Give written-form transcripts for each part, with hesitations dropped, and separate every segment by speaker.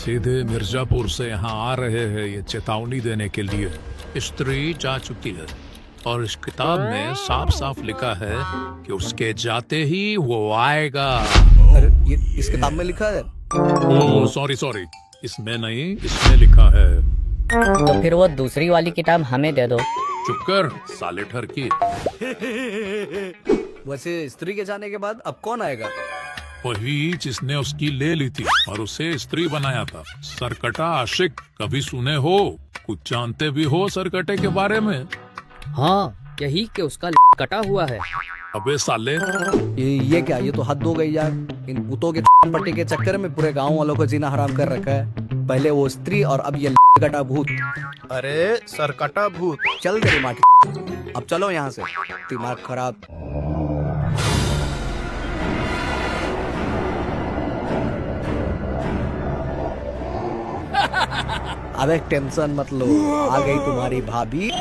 Speaker 1: सीधे मिर्जापुर से यहाँ आ रहे हैं ये चेतावनी देने के लिए। स्त्री जा चुकी है और इस किताब में साफ साफ लिखा है कि उसके जाते ही वो आएगा।
Speaker 2: अरे ये इस किताब में लिखा है?
Speaker 1: ओह सॉरी, इसमें नहीं, इसमें लिखा है।
Speaker 3: तो फिर वो दूसरी वाली किताब हमें दे दो।
Speaker 1: चुप कर साले ठरकी।
Speaker 2: वैसे स्त्री के जाने के बाद अब कौन आएगा?
Speaker 1: वही जिसने उसकी ले ली थी और उसे स्त्री बनाया था। सरकटा आशिक, कभी सुने हो? कुछ जानते भी हो सरकटे के बारे में?
Speaker 3: हाँ, यही कि उसका कटा हुआ है।
Speaker 1: अबे साले,
Speaker 2: ये क्या? ये तो हद हो गई यार। इन कुत्तों के पट्टी के चक्कर में पूरे गांव वालों को जीना हराम कर रखा है। पहले वो स्त्री और अब ये कटा भूत।
Speaker 4: अरे सरकटा भूत,
Speaker 2: चल तेरी माँ की। अब चलो यहाँ से, दिमाग खराब। अबे टेंशन मत लो, आ गई तुम्हारी भाभी।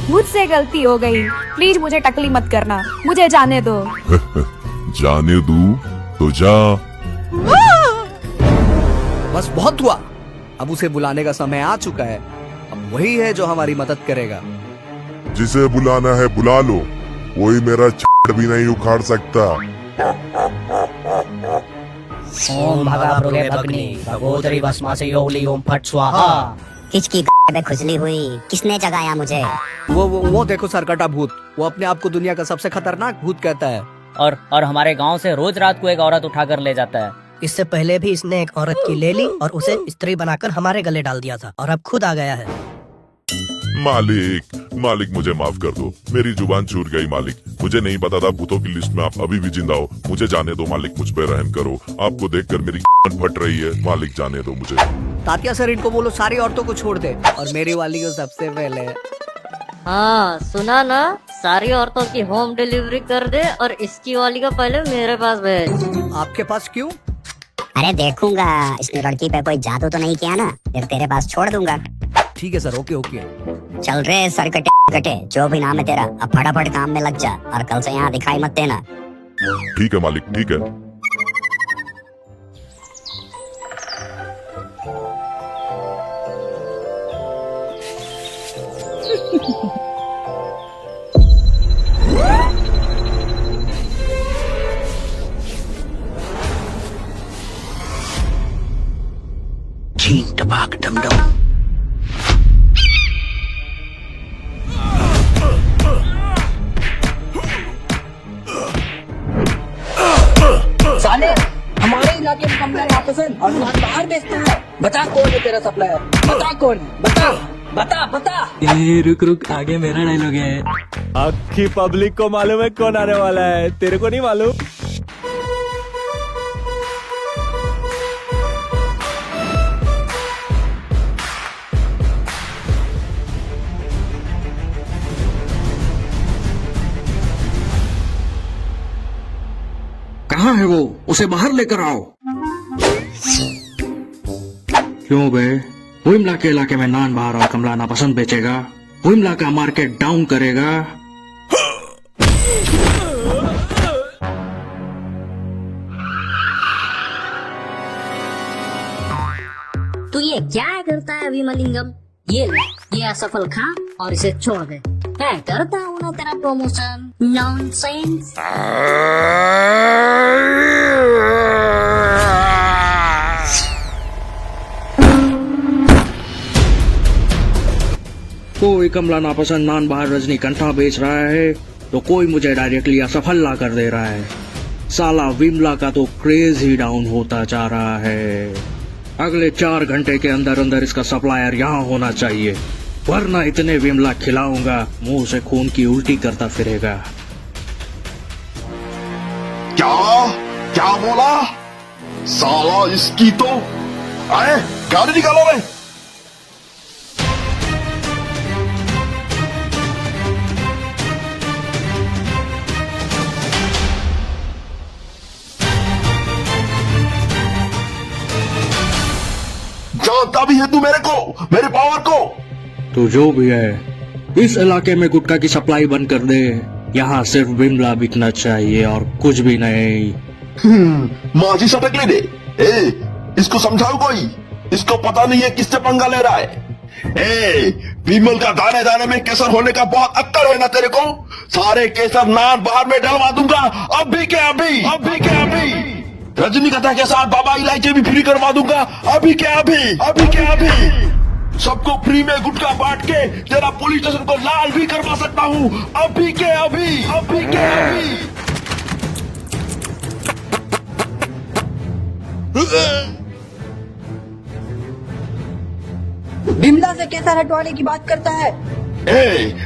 Speaker 5: मुझसे गलती हो गई, प्लीज मुझे टकली मत करना, मुझे जाने दो।
Speaker 6: जाने दूं तो जा।
Speaker 2: बस बहुत हुआ, अब उसे बुलाने का समय आ चुका है। अब वही है जो हमारी मदद करेगा।
Speaker 6: जिसे बुलाना है बुला लो, कोई मेरा छड़ भी नहीं उखाड़ सकता।
Speaker 3: ओम भगा भृगे भग्नि भगोदरी भस्मा से योगली ओम फट स्वाहा।
Speaker 7: किचकी पे खुजली हुई, किसने जगाया मुझे?
Speaker 2: वो देखो सरकटा भूत, वो अपने आप को दुनिया का सबसे खतरनाक भूत कहता है।
Speaker 3: और हमारे गांव से रोज रात को एक औरत उठाकर ले जाता है।
Speaker 8: इससे पहले भी इसने एक औरत की ले ली और उसे स्त्री बनाकर हमारे गले डाल दिया था, और अब खुद आ गया है।
Speaker 6: मालिक मुझे माफ कर दो, मेरी जुबान छूट गई मालिक। मुझे नहीं पता था भूतों की लिस्ट में आप अभी भी जिंदा हो। मुझे जाने दो मालिक, मुझ पे रहम करो। आपको देखकर मेरी फट रही है मालिक, जाने दो मुझे।
Speaker 2: तात्या सर, इनको बोलो सारी औरतों को छोड़ दे और मेरी वाली को सबसे पहले।
Speaker 9: हाँ सुना ना, सारी औरतों की होम डिलीवरी कर दे और इसकी वाली का पहले मेरे पास भेज।
Speaker 2: आपके पास क्यों?
Speaker 7: अरे देखूंगा इसने लड़की पे कोई जादू तो नहीं किया ना, फिर तेरे पास छोड़ दूंगा।
Speaker 2: ठीक है सर, ओके।
Speaker 7: चल रे सरकटे, जो भी नाम है तेरा, अब फटाफट काम में लग जा और कल से यहाँ दिखाई मत देना।
Speaker 6: ठीक है मालिक, ठीक है।
Speaker 2: टपाक डमडम।
Speaker 8: साले, हमारे इलाके में कमला वापस है और बाहर बेचता है। बता कौन है तेरा सप्लायर? बता कौन? बता।
Speaker 10: ये रुक, आगे मेरा डायलॉग है। आखी पब्लिक को मालूम है कौन आने वाला है, तेरे को नहीं मालूम?
Speaker 11: कहाँ है वो? उसे बाहर लेकर आओ। क्यों बे? विमला के इलाके में नान बाहर और कमला नापसंद बेचेगा? विमला का मार्केट डाउन करेगा?
Speaker 9: तू ये क्या करता है विमलिंगम? ये असफल खा और इसे छोड़ दे। मैं करता हूँ ना तेरा प्रमोशन। नॉनसेंस।
Speaker 11: कोई कमला नापसंद नान बाहर रजनीकंठा बेच रहा है तो कोई मुझे डायरेक्टली असफल ला कर दे रहा है। साला विमला का तो क्रेज ही डाउन होता जा रहा है। अगले 4 घंटे के अंदर अंदर इसका सप्लायर यहाँ होना चाहिए, वरना इतने विमला खिलाऊंगा मुंह से खून की उल्टी करता फिरेगा।
Speaker 6: क्या बोला? साला इसकी तो आए, गाड़ी निकालो रे। जानता भी है तू मेरे को, मेरे पावर को।
Speaker 11: तो जो भी है, इस इलाके में गुटखा की सप्लाई बंद कर दे। यहाँ सिर्फ विमला बिकना चाहिए और कुछ भी नहीं।
Speaker 6: माझी सटक ले दे। इसको समझाओ कोई, इसको पता नहीं है किससे पंगा ले रहा है। विमल का दाने दाने में केसर होने का बहुत अक्कड़ है ना तेरे को। सारे केसर नान बाहर में डलवा दूंगा, अभी के अभी, अभी के अभी। रजनीकांत के साथ बाबा इलायची भी फ्री करवा दूंगा, अभी के अभी, अभी के अभी। सबको फ्री में गुटखा बांट के तेरा पुलिस स्टेशन को लाल भी करवा सकता हूँ, अभी के अभी, अभी के अभी।
Speaker 8: बिमला से केसर हटवाने की बात करता है।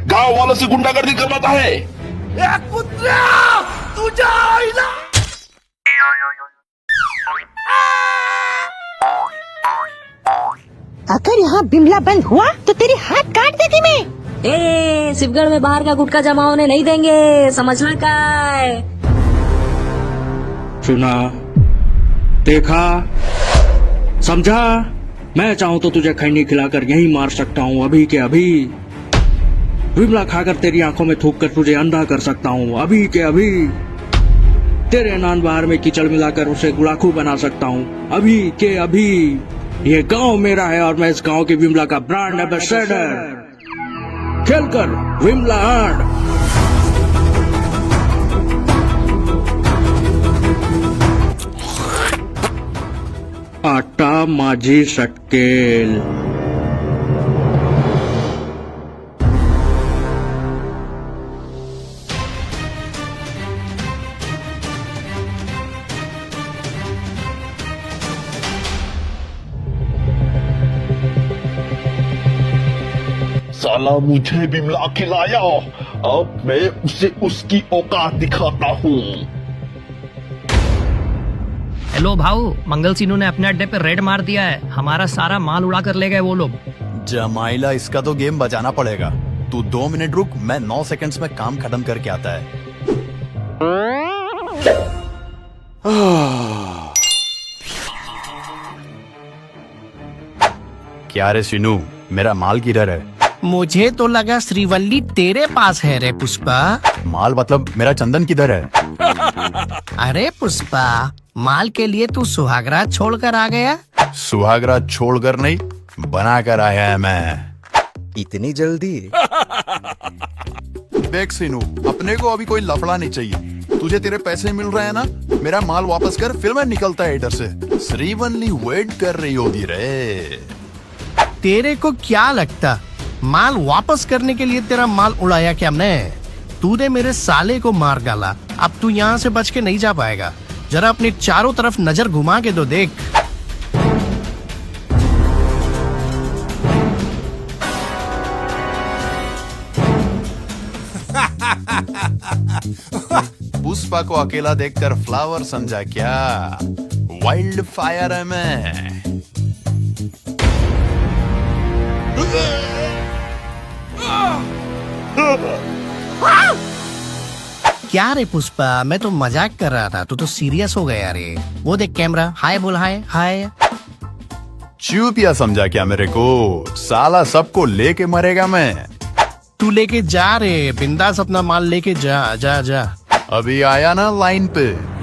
Speaker 6: गांव वालों से गुंडागर्दी करवाता है।
Speaker 3: अगर यहाँ बिमला बंद हुआ तो तेरी हाथ काट देती मैं।
Speaker 9: शिवगढ़ में बाहर का गुटखा जमा होने नहीं देंगे, समझना का है।
Speaker 11: सुना, देखा, समझा। मैं चाहूँ तो तुझे खैनी खिलाकर यहीं मार सकता हूँ, अभी के अभी। विमला खाकर तेरी आंखों में थूक कर तुझे अंधा कर सकता हूँ, अभी के अभी। तेरे नान बाहर में कीचड़ मिलाकर उसे गुड़ाखू बना सकता हूँ, अभी के अभी। ये गांव मेरा है और मैं इस गांव की विमला का ब्रांड एम्बेसडर। खेलकर विमला आर्ट। आटा माझी सटकेल।
Speaker 6: साला मुझे बिमला खिलाया, अब मैं उसे उसकी औकात दिखाता हूँ।
Speaker 3: हेलो भाऊ, मंगल सिन्नू ने अपने अड्डे पे रेड मार दिया है। हमारा सारा माल उड़ा कर ले गए वो लोग।
Speaker 4: जमाइला, इसका तो गेम बचाना पड़ेगा। तू 2 मिनट रुक, मैं 9 सेकंड्स में काम खत्म करके आता है। क्या रे सिनू, मेरा माल किधर है?
Speaker 10: मुझे तो लगा श्रीवल्ली तेरे पास है रे पुष्पा।
Speaker 4: माल मतलब मेरा चंदन किधर है?
Speaker 10: अरे पुष्पा, माल के लिए तू सुहागरात छोड़कर आ गया?
Speaker 4: सुहागरात छोड़कर नहीं, बना कर आया है मैं।
Speaker 2: इतनी जल्दी?
Speaker 4: देख सिनू, अपने को अभी कोई लफड़ा नहीं चाहिए। तुझे तेरे पैसे मिल रहे हैं ना, मेरा माल वापस कर, फिर मैं निकलता है इधर से। श्रीवल्ली वेट कर रही होगी रे।
Speaker 10: तेरे को क्या लगता माल वापस करने के लिए तेरा माल उड़ाया क्या मैं? तूने मेरे साले को मार डाला, अब तू यहाँ से बच के नहीं जा पाएगा। जरा अपनी चारों तरफ नजर घुमा के तो देख।
Speaker 4: पुष्पा को अकेला देखकर फ्लावर समझा क्या? वाइल्ड फायर है मैं।
Speaker 10: क्या रे पुष्पा, मैं तो मजाक कर रहा था, तू तो सीरियस हो गया रे। वो देख कैमरा, हाय बोल, हाय हाय।
Speaker 4: चूपिया समझा क्या मेरे को? साला सबको लेके मरेगा मैं।
Speaker 10: तू लेके जा रे, बिंदास अपना माल लेके जा जा जा।
Speaker 4: अभी आया ना लाइन पे।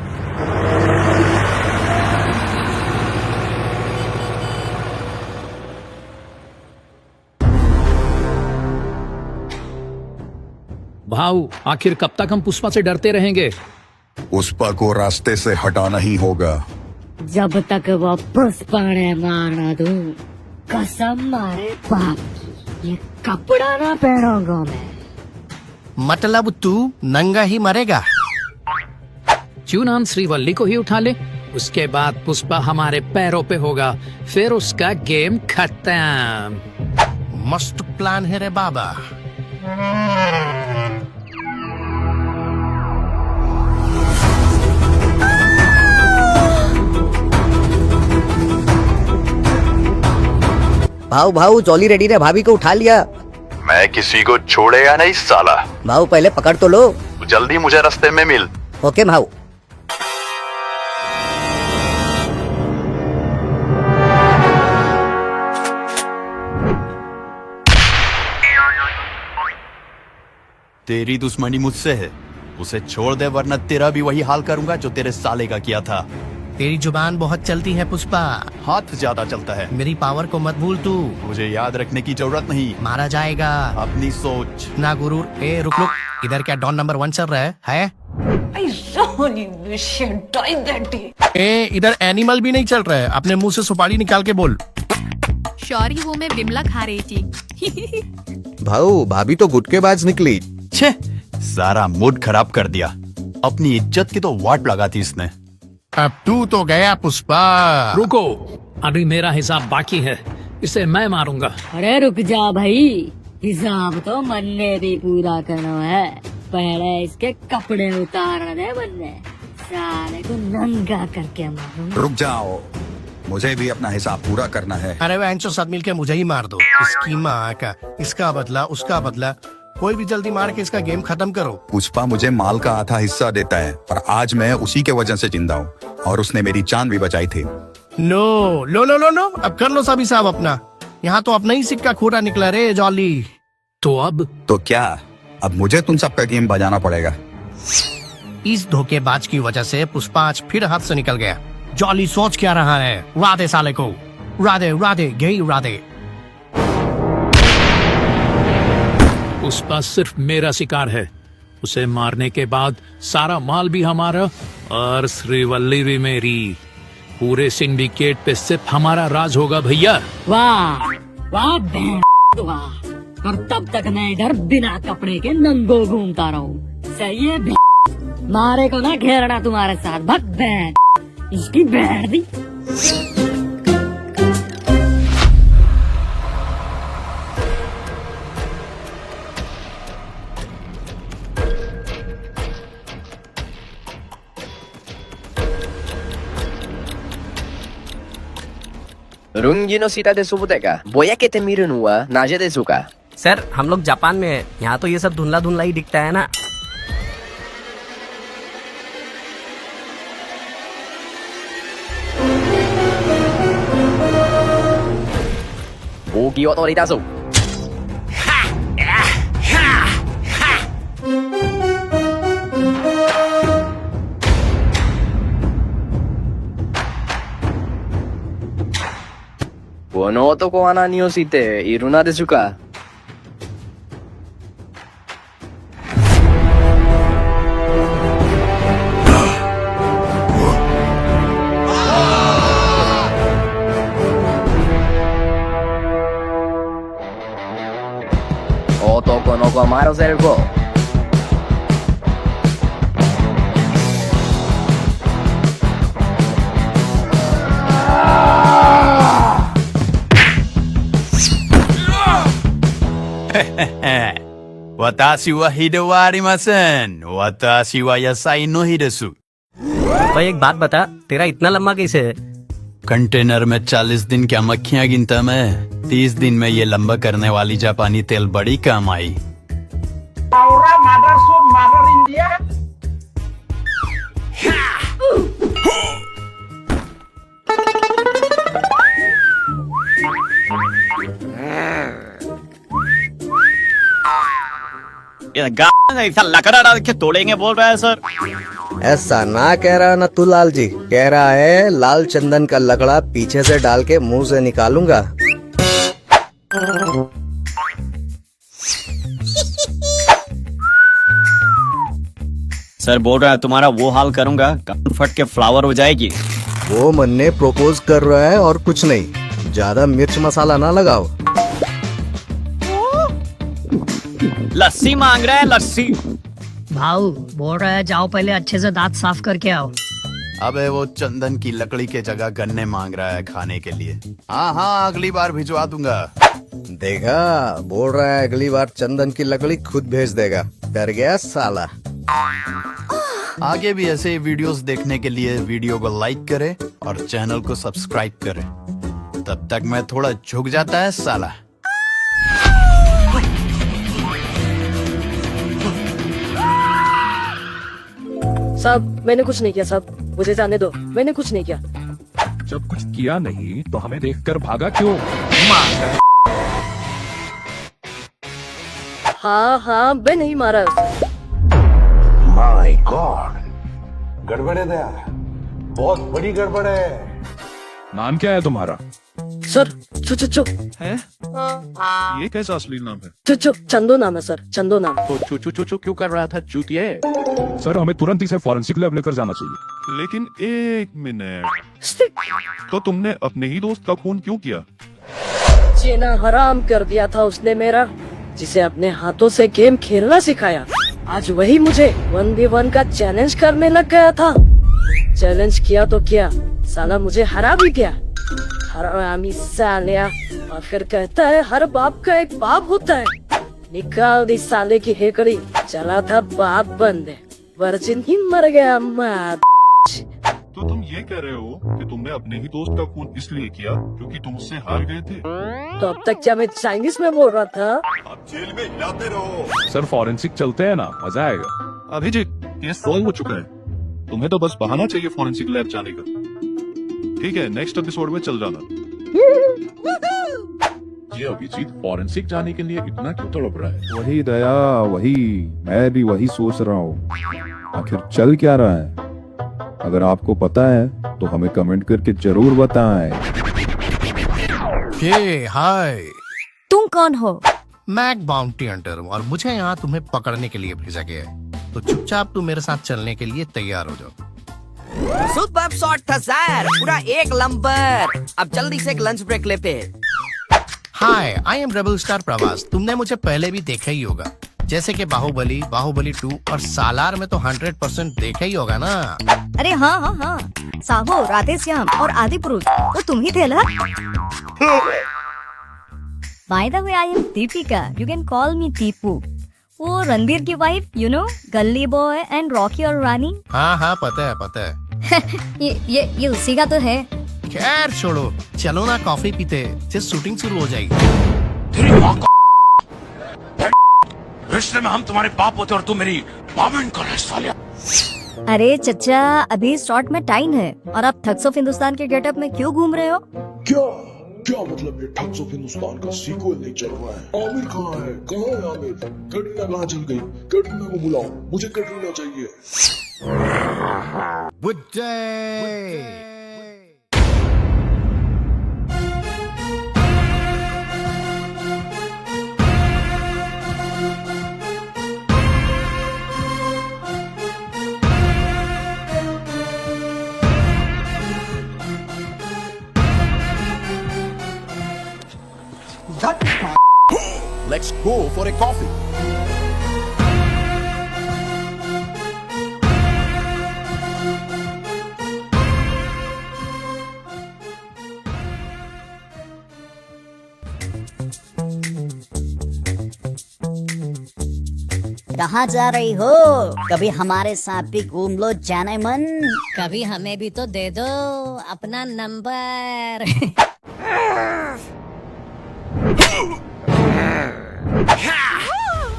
Speaker 1: भाऊ, आखिर कब तक हम पुष्पा से डरते रहेंगे?
Speaker 6: पुष्पा को रास्ते से हटाना ही होगा।
Speaker 9: जब तक वो पुष्पा ने मारना दूं, कसम मारे बाप की, ये कपड़ा ना पहनूंगा मैं।
Speaker 10: मतलब तू नंगा ही मरेगा?
Speaker 1: क्यों ना हम श्रीवल्ली को ही उठा ले, उसके बाद पुष्पा हमारे पैरों पे होगा, फिर उसका गेम खत्म।
Speaker 10: मस्त प्लान है रे बाबा।
Speaker 2: भाऊ भाऊ, जॉली रेडी ने भाभी को उठा लिया।
Speaker 4: मैं किसी को छोड़ेगा नहीं साला।
Speaker 2: भाऊ पहले पकड़ तो लो।
Speaker 4: जल्दी मुझे रास्ते में मिल।
Speaker 2: ओके भाऊ।
Speaker 4: तेरी दुश्मनी मुझसे है, उसे छोड़ दे वरना तेरा भी वही हाल करूंगा जो तेरे साले का किया था।
Speaker 10: तेरी जुबान बहुत चलती है पुष्पा,
Speaker 4: हाथ ज्यादा चलता है।
Speaker 10: मेरी पावर को मत भूल तू।
Speaker 4: मुझे याद रखने की जरूरत नहीं,
Speaker 10: मारा जाएगा।
Speaker 4: अपनी सोच
Speaker 10: ना गुरूर। ए रुक रुक, इधर क्या डॉन नंबर 1 चल रहा है? ए इधर एनिमल भी नहीं चल रहा है, अपने मुंह से सुपारी निकाल के बोल।
Speaker 5: सॉरी, वो मैं बिमला खा रही थी।
Speaker 2: भाऊ भाभी तो गुटकेबाज निकली।
Speaker 4: छे, सारा मूड खराब कर दिया। अपनी इज्जत की तो वाट लगाती इसने।
Speaker 10: अब तू तो गया पुष्पा।
Speaker 1: रुको, अभी मेरा हिसाब बाकी है, इसे मैं मारूंगा।
Speaker 9: अरे रुक जा भाई, हिसाब तो मन ने भी पूरा करना है। पहले इसके कपड़े उतार दे बन्ने, साले को नंगा करके मारूंगा।
Speaker 12: रुक जाओ, मुझे भी अपना हिसाब पूरा करना है।
Speaker 10: अरे वह साथ मिलके मुझे ही मार दो। इसकी माँ का, इसका बदला उसका बदला, कोई भी जल्दी मार के इसका गेम खत्म करो।
Speaker 12: पुष्पा मुझे माल का आधा हिस्सा देता है और आज मैं उसी के वजह से जिंदा हूँ और उसने मेरी जान भी बचाई थी।
Speaker 10: नो लो लो लो नो, अब कर लो सब हिसाब अपना। यहाँ तो अपना ही सिक्का खोटा निकला रे जॉली।
Speaker 1: तो अब
Speaker 12: तो क्या, अब मुझे तुम सबका गेम बजाना पड़ेगा।
Speaker 10: इस धोखेबाज की वजह से पुष्पा आज फिर हाथ से निकल गया। जॉली सोच क्या रहा है? उड़ा दे साले को, उड़ा दे गई उड़ा दे।
Speaker 1: पुष्पा सिर्फ मेरा शिकार है, उसे मारने के बाद सारा माल भी हमारा और श्रीवल्ली भी मेरी। पूरे सिंडिकेट पे सिर्फ हमारा राज होगा भैया।
Speaker 9: वाह वाह वाह। और तब तक मैं इधर बिना कपड़े के नंगो घूमता रहूं। सही है मारे को ना घेरना तुम्हारे साथ। भग बैठ, इसकी बैठ दी।
Speaker 8: Rungino cita de su bodega. Voy a que te mire nua, naje de zuka.
Speaker 3: Sir हम लोग जापान में है, यहाँ तो ये सब धुंधला धुंधला ही दिखता है ना।
Speaker 8: Bugi otoritasu. Kono otoko wa nani o shite iru na desu ka? Otoko no komaru selko.
Speaker 4: Watashi wa hide wa arimasen. Watashi wa yasai no hidesu.
Speaker 3: भाई एक बात बता, तेरा इतना लंबा कैसे है?
Speaker 4: कंटेनर में 40 दिन क्या मक्खियां गिनता मैं। 30 दिन में ये लंबा करने वाली जापानी तेल बड़ी काम आई।
Speaker 8: ऐसा लकड़ा डाल के तोड़ेंगे बोल रहा है सर।
Speaker 2: ऐसा ना कह रहा ना तू लाल जी, कह रहा है लाल चंदन का लकड़ा पीछे से डाल के मुंह से निकालूंगा।
Speaker 8: सर बोल रहा है तुम्हारा वो हाल करूंगा, कान फट के फ्लावर हो जाएगी।
Speaker 2: वो मन ने प्रपोज कर रहा है और कुछ नहीं। ज्यादा मिर्च मसाला ना लगाओ।
Speaker 8: लस्सी मांग रहा है, लस्सी।
Speaker 3: भाऊ बोल रहा है जाओ पहले अच्छे से दांत साफ करके आओ।
Speaker 4: अबे वो चंदन की लकड़ी के जगह गन्ने मांग रहा है खाने के लिए। हाँ अगली बार भिजवा दूंगा।
Speaker 2: देखा, बोल रहा है अगली बार चंदन की लकड़ी खुद भेज देगा। डर गया साला।
Speaker 4: आगे भी ऐसे वीडियोस देखने के लिए वीडियो को लाइक करें और चैनल को सब्सक्राइब करें। तब तक मैं थोड़ा झुक जाता है साला।
Speaker 8: साहब मैंने कुछ नहीं किया साहब, मुझे जाने दो, मैंने कुछ नहीं किया।
Speaker 1: जब कुछ किया नहीं तो हमें देखकर भागा क्यों?
Speaker 9: हाँ मैं नहीं मारा उसे।
Speaker 6: माय गॉड, गड़बड़ है दया, बहुत बड़ी गड़बड़ है।
Speaker 13: नाम क्या है तुम्हारा?
Speaker 9: सर चो
Speaker 13: है? ये कैसा अश्लील नाम है?
Speaker 9: चो चंदो नाम है सर, चंदो नाम।
Speaker 13: तो चू चू चू क्यों कर रहा था चूतिए? सर हमें तुरंत इसे फॉरेंसिक लैब लेकर जाना चाहिए। लेकिन एक मिनट, तो तुमने अपने ही दोस्त का खून क्यों किया?
Speaker 9: जीना हराम कर दिया था उसने मेरा, जिसे अपने हाथों से गेम खेलना सिखाया। आज वही मुझे 1v1 का चैलेंज करने लग गया था। चैलेंज किया तो क्या, साला मुझे हरा भी गया। हरामी सालिया। और फिर कहता है हर बाप का एक बाप होता है। निकाल दी साले की हेकड़ी, चला था बाप बनने, वर्जिन ही मर गया। माँ
Speaker 13: तो तुम ये कह रहे हो कि तुमने अपने ही दोस्त का खून इसलिए किया क्योंकि तुम उससे हार गए थे?
Speaker 9: तो अब तक क्या मैं चाइनीज में बोल रहा था?
Speaker 6: आप जेल में हिलाते रहो।
Speaker 13: सर फॉरेंसिक चलते हैं ना, मजा आएगा। अभिजीत, केस सॉल्व हो चुका है, तुम्हें तो बस बहाना चाहिए फॉरेंसिक लैब जाने का। ठीक है, नेक्स्ट एपिसोड में चल जाना। ये अभिजीत फॉरेंसिक जाने के लिए इतना क्यों तड़प रहा है?
Speaker 14: वही दया, वही मैं भी वही सोच रहा हूँ, आखिर चल क्या रहा है। अगर आपको पता है तो हमें कमेंट करके जरूर बताएं।
Speaker 10: हाय,
Speaker 5: तुम कौन हो?
Speaker 10: मैं एक बाउंटी हंटर हूँ और मुझे यहाँ तुम्हें पकड़ने के लिए भेजा गया है। तो चुपचाप तुम मेरे साथ चलने के लिए तैयार हो जाओ।
Speaker 8: सुपर शॉट था सर, पूरा एक नंबर। अब जल्दी से एक लंच ब्रेक लेते हैं।
Speaker 10: Hi, I am rebel star Prabhas. तुमने मुझे पहले भी देखा ही होगा, जैसे कि बाहुबली, बाहुबली 2 और सालार में तो 100% देखा ही होगा ना।
Speaker 5: अरे हाँ, साहो, राधेश्याम और आदि पुरुष, वो तुम ही थे ना? By the way, I am Deepika. You can call me Deepu. वो रणबीर की वाइफ, you know, गल्ली बॉय एंड रॉकी और रानी।
Speaker 10: हाँ पता है।
Speaker 5: ये उसी का तो है।
Speaker 10: खैर छोड़ो, चलो ना कॉफी पीते, जिस शूटिंग शुरू हो जाएगी।
Speaker 13: रिश्ते में हम तुम्हारे बाप होते और तुम मेरी बाबन कौन है सालिया?
Speaker 5: अरे चचा, अभी शॉर्ट में टाइम है और आप थग्स ऑफ हिंदुस्तान के गेटअप में क्यों घूम रहे हो?
Speaker 6: क्या मतलब ये ठग्स ऑफ हिंदुस्तान का सीक्वल नहीं चल रहा है? आमिर कहाँ है आमिर? कटरीना कहाँ चल गई? कटरीना को बुलाओ, मुझे कटरीना चाहिए।
Speaker 4: Let's go for a coffee.
Speaker 7: कहाँ जा रही हो? कभी हमारे साथ भी घूम लो जाने मन।
Speaker 9: कभी हमें भी तो दे दो अपना नंबर।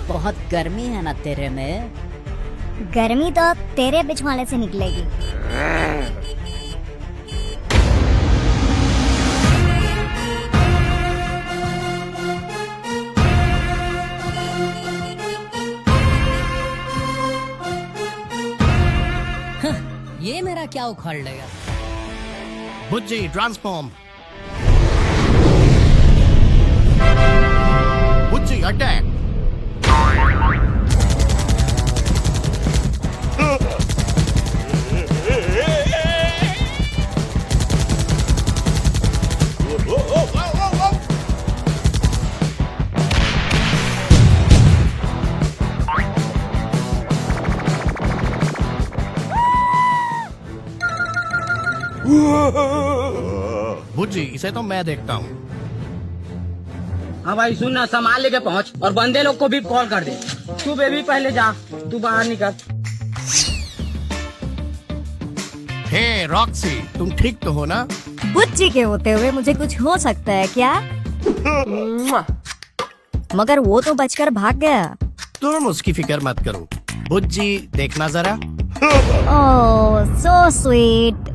Speaker 7: बहुत गर्मी है ना तेरे में?
Speaker 5: गर्मी तो तेरे बिछवाने से निकलेगी।
Speaker 9: ये मेरा क्या उखाड़ लेगा?
Speaker 10: बुज्जी ट्रांसफॉर्म। बुज्जी अटैक। बुज्जी, इसे तो मैं देखता हूँ।
Speaker 8: हाँ भाई सुन ना, सामान लेके पहुँच और बंदे लोग को भी कॉल कर दे। तू बेबी पहले जा, तू बाहर निकल।
Speaker 10: हे रॉक्सी, तुम ठीक तो हो ना?
Speaker 5: बुच्ची के होते हुए मुझे कुछ हो सकता है क्या? मगर वो तो बचकर भाग गया।
Speaker 10: तुम उसकी फिक्र मत करो। बुज्जी देखना जरा।
Speaker 5: ओह सो स्वीट।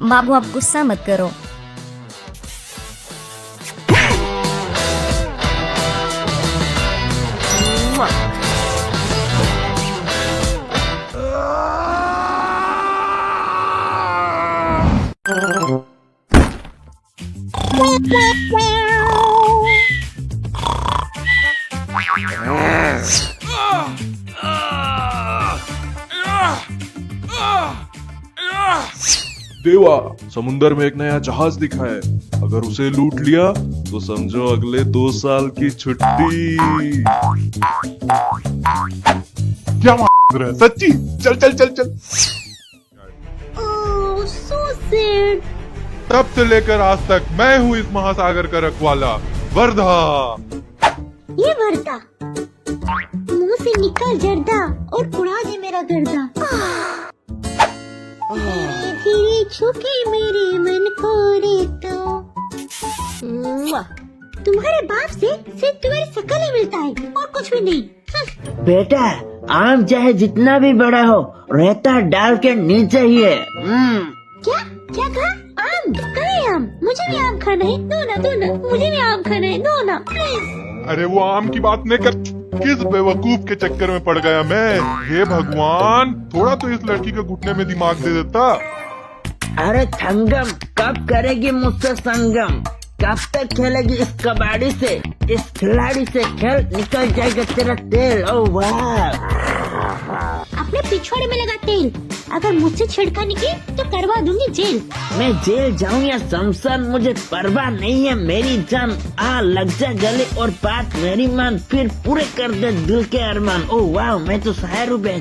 Speaker 5: बाबू आप गुस्सा मत करो।
Speaker 13: देवा, समुंदर में एक नया जहाज दिखा है। अगर उसे लूट लिया तो समझो अगले 2 साल की छुट्टी। क्या रहा है? सच्ची? चल चल चल चल। तब से लेकर आज तक मैं हूँ इस महासागर का रखवाला, वर्धा।
Speaker 15: ये वर्धा, मुंह से निकल जर्दा और उड़ा दे मेरा गर्दा। धीरे धीरे छुके मेरे मन को रे तो। तुम्हारे बाप से सिर्फ तुम्हारी शक्ल ही मिलता है और कुछ भी नहीं।
Speaker 16: बेटा, आम चाहे जितना भी बड़ा हो, रहता डाल के नीचे ही है।
Speaker 15: क्या क्या कहा? आम? कहे आम? मुझे भी आम खाना है, दो ना, मुझे भी आम खाना है, दो ना प्लीज।
Speaker 13: अरे वो आम की बात नहीं कर, किस बेवकूफ के चक्कर में पड़ गया मैं। हे भगवान, थोड़ा तो इस लड़की के घुटने में दिमाग दे देता।
Speaker 16: अरे थंगम, कब करेगी मुझसे संगम? कब तक खेलेगी इस कबाड़ी से? इस खिलाड़ी से खेल, निकल जाएगा तेरा तेल। ओ वाह!
Speaker 15: अपने पिछवाड़े में लगा तेल। अगर मुझसे छेड़खानी की तो करवा दूंगी जेल।
Speaker 16: मैं जेल जाऊं या शमशान, मुझे परवाह नहीं है मेरी जान। आ लग जा गले और बात मेरी मान, फिर पूरे कर दे दिल के अरमान। ओ वाह, मैं तो शायर हूँ बे।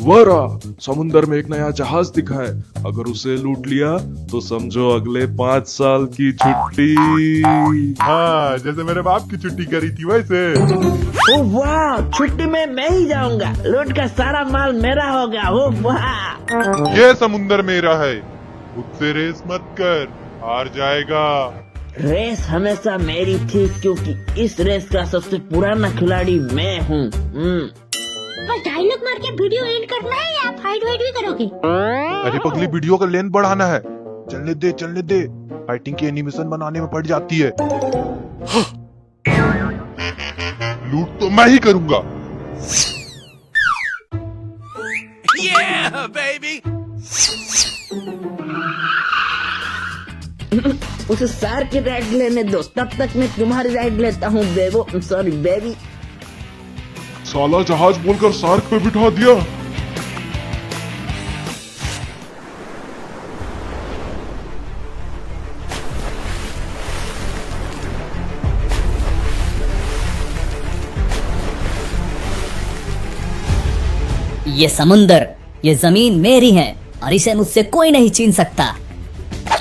Speaker 13: वरा, समुंदर में एक नया जहाज दिखा है। अगर उसे लूट लिया तो समझो अगले 5 साल की छुट्टी। हाँ, जैसे मेरे बाप की छुट्टी करी थी वैसे।
Speaker 16: ओ वाह, छुट्टी में मैं ही जाऊंगा, लूट का सारा माल मेरा होगा। ओ वाह!
Speaker 13: ये समुंदर मेरा है, मुझसे रेस मत कर, हार जाएगा।
Speaker 16: रेस हमेशा मेरी थी, क्योंकि इस रेस का सबसे पुराना खिलाड़ी मैं हूँ।
Speaker 15: बस डायलॉग मार के वीडियो एंड करना है या फाइट वाइट भी करोगे?
Speaker 13: अरे पगली, वीडियो का लेंथ बढ़ाना है। चलने दे, फाइटिंग की एनिमेशन बनाने में पड़ जाती है। लूट तो मैं ही करूंगा।
Speaker 1: Yeah, baby!
Speaker 16: उसे सार की राइड लेने दो, तब तक मैं तुम्हारी राइड लेता हूँ बेबो। Sorry baby.
Speaker 13: साला जहाज बोलकर सार्क पे बिठा दिया।
Speaker 5: ये समुंदर, ये जमीन मेरी है और इसे मुझसे कोई नहीं छीन सकता।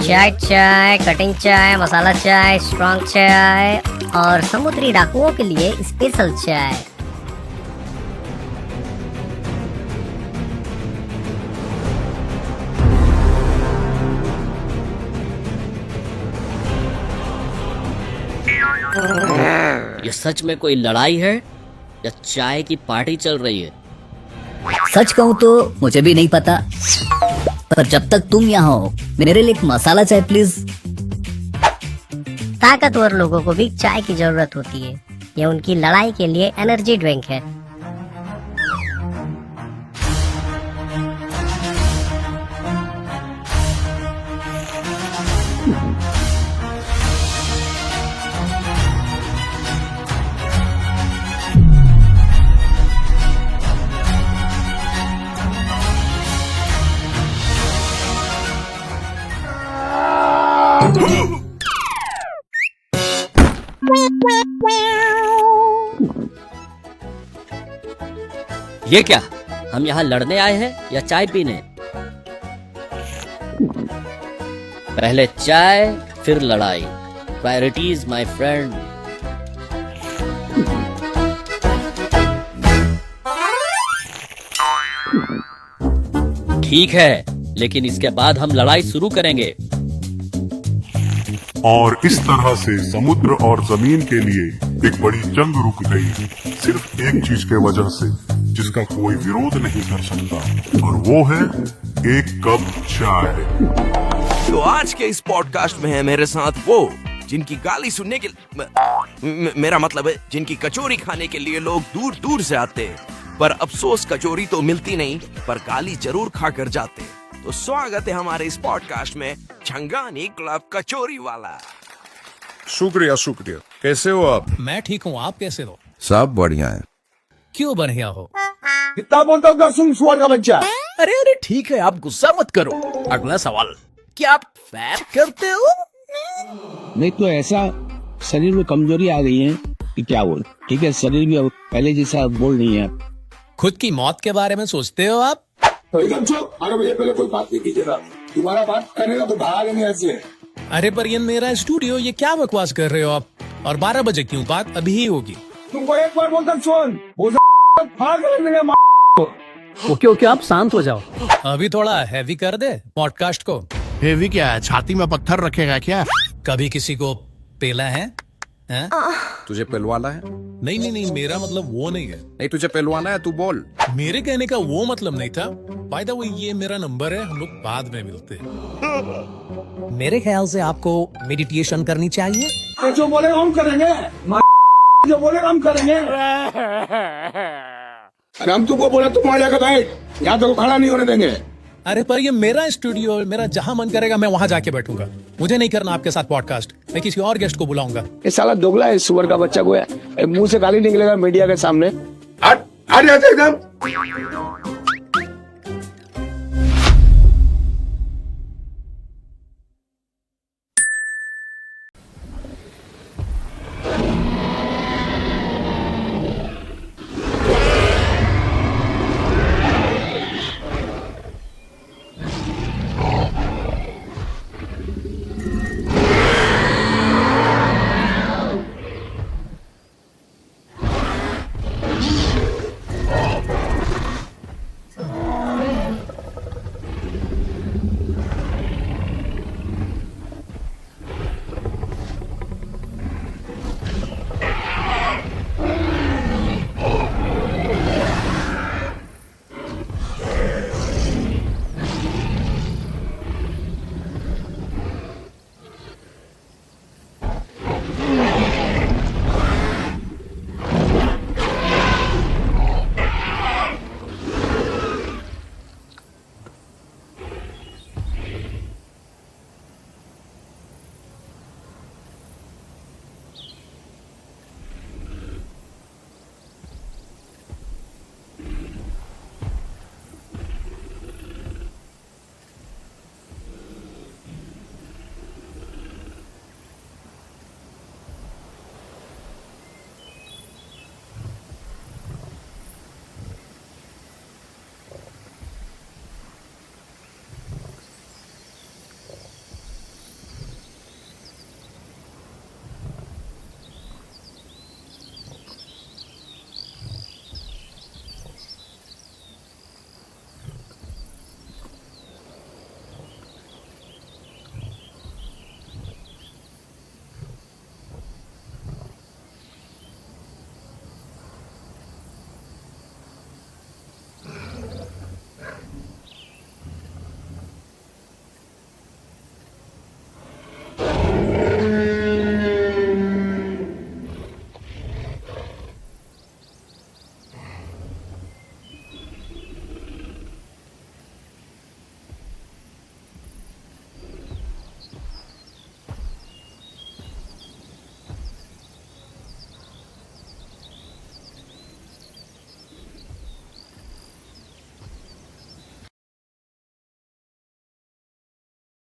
Speaker 7: चाय, कटिंग चाय, मसाला चाय, स्ट्रॉन्ग चाय और समुद्री डाकुओं के लिए स्पेशल चाय।
Speaker 3: ये सच में कोई लड़ाई है या चाय की पार्टी चल रही है?
Speaker 5: सच कहूँ तो मुझे भी नहीं पता, पर जब तक तुम यहाँ हो, मेरे लिए एक मसाला चाय प्लीज।
Speaker 7: ताकतवर लोगों को भी चाय की जरूरत होती है। ये उनकी लड़ाई के लिए एनर्जी ड्रिंक है।
Speaker 3: ये क्या, हम यहाँ लड़ने आए हैं या चाय पीने? पहले चाय फिर लड़ाई। Priorities my friend. ठीक है, लेकिन इसके बाद हम लड़ाई शुरू करेंगे।
Speaker 17: और इस तरह से समुद्र और जमीन के लिए एक बड़ी जंग रुक गई, सिर्फ एक चीज के वजह से, जिसका कोई विरोध नहीं कर सकता, और वो है एक कप चाय।
Speaker 18: तो आज के इस पॉडकास्ट में है मेरे साथ वो जिनकी गाली सुनने के मेरा मतलब है जिनकी कचौरी खाने के लिए लोग दूर दूर से आते हैं, पर अफसोस कचौरी तो मिलती नहीं, पर गाली जरूर खा कर जाते। तो स्वागत है हमारे इस पॉडकास्ट में छंगानी क्लब कचोरी वाला।
Speaker 19: शुक्रिया शुक्रिया। कैसे हो आप?
Speaker 1: मैं ठीक हूँ, आप कैसे हो?
Speaker 19: सब बढ़िया है।
Speaker 1: क्यों बढ़िया हो?
Speaker 19: कितना बोलता हूँ सुन सुअर का बच्चा।
Speaker 2: अरे अरे ठीक है, आप गुस्सा मत करो। अगला सवाल, क्या आप फैप करते हो?
Speaker 11: नहीं तो ऐसा शरीर में कमजोरी आ गई है कि क्या बोल। ठीक है, शरीर भी अब पहले जैसा बोल नहीं है।
Speaker 1: खुद की मौत के बारे में सोचते हो आप?
Speaker 19: एकदम चुप। अरे भैया पहले कोई बात नहीं कीजिएगा, तुम्हारा बात करेगा तो भागेंगे ऐसे।
Speaker 1: अरे पर ये मेरा स्टूडियो, ये क्या बकवास कर रहे हो आप? और 12 बजे क्यों? बात अभी ही होगी।
Speaker 19: तुमको एक बार बोलता सुन, भाग लेंगे।
Speaker 2: ओके ओके, आप शांत हो जाओ।
Speaker 1: अभी थोड़ा हैवी कर दे पॉडकास्ट को।
Speaker 10: हेवी क्या है? छाती में पत्थर रखेगा क्या?
Speaker 1: कभी किसी को पेला है? हैं?
Speaker 12: तुझे पिलवाना है?
Speaker 1: नहीं नहीं नहीं, मेरा मतलब वो नहीं है।
Speaker 12: नहीं तुझे पिलवाना है, तू बोल।
Speaker 1: मेरे कहने का वो मतलब नहीं था। बाय द वे ये मेरा नंबर है, हम लोग बाद में मिलते हैं। मेरे ख्याल से आपको मेडिटेशन करनी चाहिए।
Speaker 19: जो बोले हम करेंगे, जो बोले हम करेंगे। अरे हम तुमको बोला तुम वहाँ जाकर बैठ, यहाँ तो खड़ा नहीं होने देंगे।
Speaker 1: अरे पर ये मेरा स्टूडियो, मेरा जहां मन करेगा मैं वहां जाके बैठूंगा। मुझे नहीं करना आपके साथ पॉडकास्ट, मैं किसी और गेस्ट को बुलाऊंगा।
Speaker 19: ये साला दोगला है, सुअर का बच्चा को है। मुंह से गाली निकलेगा मीडिया के सामने। हट हट एकदम।